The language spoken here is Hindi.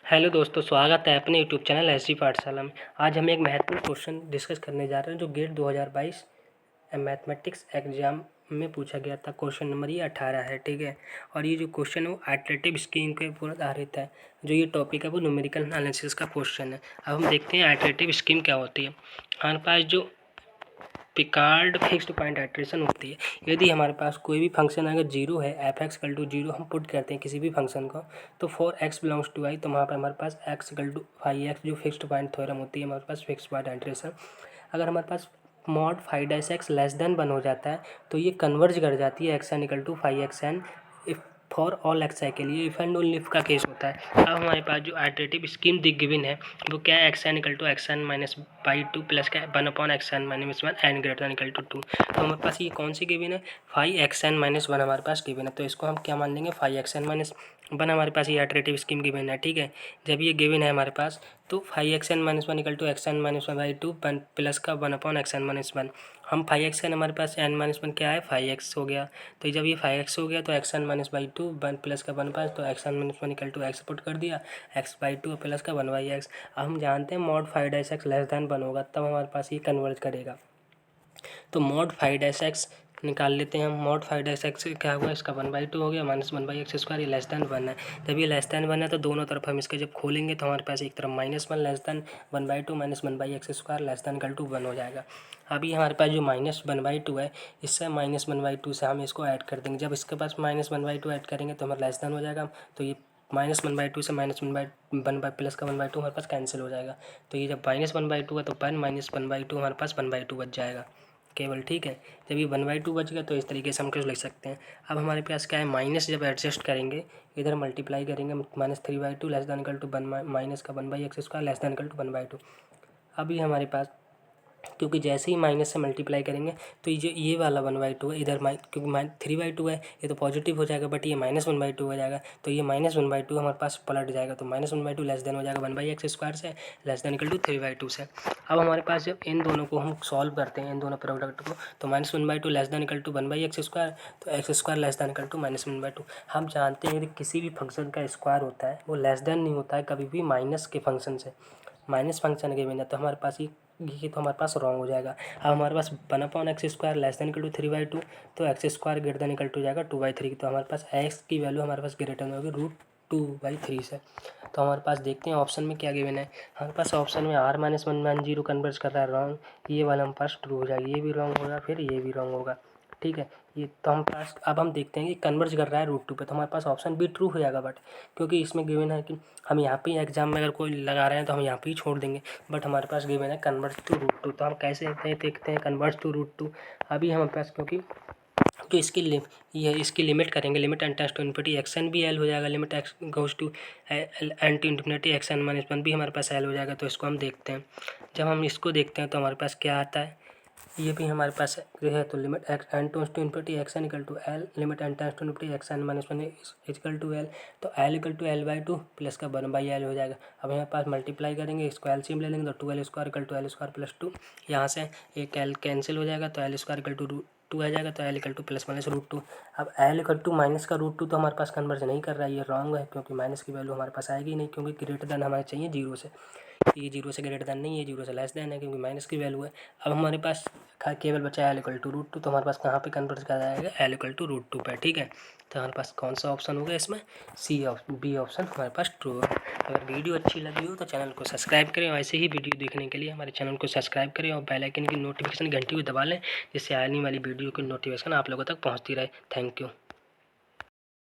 हेलो दोस्तों, स्वागत है अपने यूट्यूब चैनल एसजी पाठशाला में। आज हम एक महत्वपूर्ण क्वेश्चन डिस्कस करने जा रहे हैं जो गेट 2022 मैथमेटिक्स एग्जाम में पूछा गया था। क्वेश्चन नंबर ये 18 है, ठीक है। और ये जो क्वेश्चन है वो आइटरेटिव स्कीम के ऊपर आधारित है। जो ये टॉपिक है वो न्यूमेरिकल एनालिसिस का क्वेश्चन है। अब हम देखते हैं आइटरेटिव स्कीम क्या होती है। हमारे पास जो पिकार्ड फिक्स्ड पॉइंट आइट्रेशन होती है, यदि हमारे पास कोई भी फंक्शन अगर जीरो है, F X equal to zero हम पुट करते हैं किसी भी फंक्शन को, तो for X belongs to I, तो वहाँ पर हमारे पास X equal to phi X जो फिक्स्ड पॉइंट थ्योरम होती है हमारे पास फिक्स्ड पॉइंट आइट्रेशन। अगर हमारे पास mod phi dash x less than 1 हो जाता है तो ये कन्वर्ज कर जाती है x N equal to phi x N if for all X I के लिए इफ एंड ओनली इफ का केस होता है। अब हमारे पास जो आइटरेटिव स्कीम दी गिवन है वो क्या है, x N equal to x N minus by two plus क्या 1 upon x N minus 1 n greater than equal to 2। तो हमारे पास ये कौन सी गिवन है, फाई एक्स एन माइनस 1 हमारे पास गिवन है, तो इसको हम क्या मान लेंगे, फाई एक्स एन माइनस 1 हमारे पास ये आइटरेटिव स्कीम गिवन है, ठीक है। जब ये गिवन है हमारे पास तो phi x N minus 1 equal to x N minus 1 by two plus का 1 अपॉन एक्स एन माइनस 1। हम फाई एक्स एन हमारे पास एन माइनस 1 क्या है, फाई एक्स हो गया। तो जब ये फाई एक्स हो गया तो x N minus by two 1 plus का 1 पास, तो x N minus 1 equal to x put कर दिया, एक्स बाई टू प्लस का 1 बाई एक्स। अब हम जानते हैं mod phi dash x less than 1 होगा तब हमारे पास ये कन्वर्ज करेगा। तो मॉड फाई डैश एक्स निकाल लेते हैं हम। मॉड फाई डैश एक्स क्या हुआ, इसका 1/2 हो गया माइनस 1/x²। ये लेस दैन 1 है। जब ये लेस दैन 1 है तो दोनों तरफ हम इसके जब खोलेंगे तो हमारे पास एक तरफ -1 less than 1/2 minus 1/x² less than equal to 1 हो जाएगा। अभी हमारे पास जो -1/2 है इससे -1/2 से हम इसको ऐड कर देंगे। जब इसके पास -1/2 ऐड करेंगे तो हमारा लेस दैन हो जाएगा। तो ये -1/2 से -1/1 प्लस का 1/2 हमारे पास कैंसिल हो जाएगा। तो ये जब -1/2 है तो 1 -1/2 हमारे पास 1/2 बच जाएगा केवल, ठीक है। जब ये 1/2 बच गया तो इस तरीके से हम कुछ लिख सकते हैं। अब हमारे पास क्या है, माइनस जब एडजस्ट करेंगे इधर मल्टीप्लाई करेंगे -3/2 less than equal to 1 minus का 1/x² less than equal to 1/2। अभी हमारे पास क्योंकि जैसे ही माइनस से मल्टीप्लाई करेंगे तो ये वाला 1/2 है इधर क्योंकि 3/2 है ये तो पॉजिटिव हो जाएगा, बट ये -1/2 हो जाएगा तो ये -1/2 हमारे पास पलट जाएगा। तो -1/2 लेस देन हो जाएगा 1/x² से लेस देन इक्वल टू 3/2 से। अब हमारे पास जब इन दोनों को हम सॉल्व करते हैं, इन दोनों प्रोडक्ट को, तो -1/2 less than equal to 1/x², तो x² less than equal to -1/2। हम जानते हैं यदि किसी भी फंक्शन का स्क्वायर होता है वो लेस देन नहीं होता है कभी भी माइनस के फंक्शन से। माइनस फंक्शन के बिना तो हमारे पास ये तो हमारे पास रॉन्ग हो जाएगा। अब हमारे पास 1/x² less than equal to 3/2, तो x² greater than equal to हो जाएगा 2/3। तो हमारे पास x की वैल्यू हमारे पास ग्रेटर देन होगी √2/3 से। तो हमारे पास देखते हैं ऑप्शन में क्या गिवन है। हमारे पास ऑप्शन में r-1 कन्वर्ज कर रहा है रॉन्ग, ये वाला हमारे पास ट्रू हो जाएगा, ये भी रॉन्ग होगा फिर ये भी रॉन्ग होगा, ठीक है। ये तो हम पास अब हम देखते हैं कि कन्वर्ज कर रहा है √2 पे, तो हमारे पास ऑप्शन भी ट्रू हो जाएगा। बट क्योंकि इसमें गिवन है कि हम यहाँ पे एग्जाम में अगर कोई लगा रहे हैं तो हम यहाँ पे ही छोड़ देंगे, बट हमारे पास गिवन है कन्वर्ज टू √2, तो हम कैसे देखते हैं कन्वर्ज टू √2। अभी हमारे पास क्योंकि तो इसकी लिमिट करेंगे, limit N tends to infinity x n भी एल हो जाएगा, limit x goes to n to infinity x N minus 1 भी हमारे पास एल हो जाएगा। तो इसको हम देखते हैं, जब हम इसको देखते हैं तो हमारे पास क्या आता है, ये भी हमारे पास है। तो limit X N tends to infinity x N equal to L, limit N tends to infinity x N minus 1 equal to एल, तो L equal to L/2 plus का 1/L हो जाएगा। अब हमारे पास मल्टीप्लाई करेंगे, इसको एलसीएम ले लेंगे तो 2L² equal to L² plus 2, यहाँ से एक L कैंसिल हो जाएगा तो L² इक्वल टू 2 आ जाएगा, तो L equal two plus minus √2। अब L इक्वल टू माइनस का √2 तो हमारे पास कन्वर्ज नहीं कर रहा है, ये रॉन्ग है क्योंकि माइनस की वैल्यू हमारे पास आएगी नहीं, क्योंकि ग्रेटर देन हमारे चाहिए 0 से। ये 0 से ग्रेटर देन नहीं है, 0 से लेस देन है क्योंकि माइनस की वैल्यू है। अब हमारे पास केवल बचा L इक्वल टू √2, तो हमारे पास कहाँ पे कन्वर्ट कर जाएगा, L इक्वल टू √2 पे, ठीक है। तो हमारे पास कौन सा ऑप्शन होगा इसमें, बी ऑप्शन हमारे पास ट्रू होगा। अगर वीडियो अच्छी लगी हो तो चैनल को सब्सक्राइब करें, और ऐसे ही वीडियो देखने के लिए हमारे चैनल को सब्सक्राइब करें और बेल आइकन की नोटिफिकेशन घंटी को दबा लें, जिससे आने वाली वीडियो की नोटिफिकेशन आप लोगों तक पहुँचती रहे। Thank you.